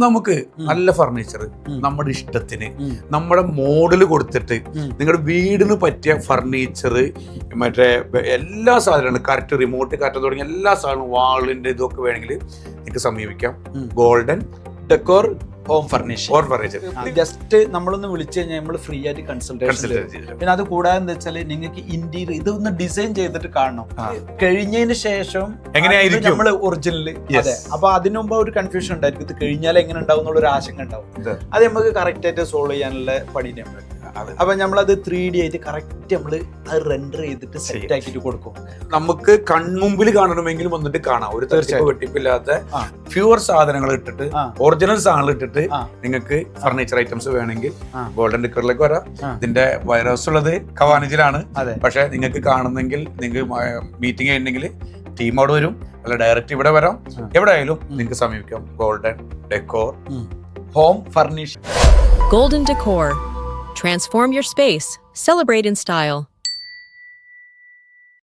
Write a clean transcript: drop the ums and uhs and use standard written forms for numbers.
നമുക്ക് നല്ല ഫർണിച്ചർ നമ്മുടെ ഇഷ്ടത്തിന് നമ്മുടെ മോഡൽ കൊടുത്തിട്ട് നിങ്ങളുടെ വീടിന് പറ്റിയ ഫർണിച്ചർ, മറ്റേ എല്ലാ സാധനങ്ങളും കറക്റ്റ് റിമോട്ട് കറക്റ്റ് തുടങ്ങിയ എല്ലാ സാധനവും വാളിന്റെ ഇതൊക്കെ വേണമെങ്കിൽ നിങ്ങൾക്ക് സമീപിക്കാം. Golden decor home furnishing. Or furniture just നമ്മളൊന്ന് വിളിച്ചു കഴിഞ്ഞാൽ നമ്മൾ ഫ്രീ ആയിട്ട് കൺസൾട്ടേഷൻ. പിന്നെ അത് കൂടാതെ എന്താ വെച്ചാൽ നിങ്ങൾക്ക് ഇന്റീരിയർ ഇതൊന്ന് ഡിസൈൻ ചെയ്തിട്ട് കാണണം. കഴിഞ്ഞതിന് ശേഷം എങ്ങനെയായിരിക്കും നമ്മൾ ഒറിജിനൽ. അതെ, അപ്പൊ അതിനു മുമ്പ് ഒരു കൺഫ്യൂഷൻ ഉണ്ടായിരിക്കും. ഇത് കഴിഞ്ഞാൽ എങ്ങനെ ഉണ്ടാവും എന്നുള്ള ഒരു ആശങ്ക ഉണ്ടാവും. അത് നമുക്ക് കറക്റ്റ് ആയിട്ട് സോൾവ് ചെയ്യാനുള്ള പണി നമ്മൾ. അപ്പൊ നമ്മളത് 3D ആയിട്ട് കറക്റ്റ് നമ്മള് അത് റെൻഡർ ചെയ്തിട്ട് സെറ്റ് ആക്കിയിട്ട് കൊടുക്കും. നമുക്ക് കൺമുമ്പിൽ കാണണമെങ്കിൽ വന്നിട്ട് കാണാം. ഒരു തീർച്ചയായും വെട്ടിപ്പില്ലാത്ത പ്യുവർ സാധനങ്ങൾ ഇട്ടിട്ട് ഒറിജിനൽ സാധനങ്ങൾ ഇട്ടിട്ട് നിങ്ങൾക്ക് ഫർണിച്ചർ ഐറ്റംസ് വേണമെങ്കിൽ ഗോൾഡൻ ഡെക്കറിലേക്ക് വരാം. ഇതിന്റെ വൈറസ് ഉള്ളത് കവാനിജിലാണ്. പക്ഷെ നിങ്ങൾക്ക് കാണുന്നെങ്കിൽ നിങ്ങൾക്ക് മീറ്റിംഗ് ചെയ്യണമെങ്കിൽ ടീം അവിടെ വരും, അല്ല ഡയറക്റ്റ് ഇവിടെ വരാം. എവിടെ ആയാലും നിങ്ങൾക്ക് സമീപിക്കാം. Golden decor home furnishing. Golden Decor. Transform your space. Celebrate in style.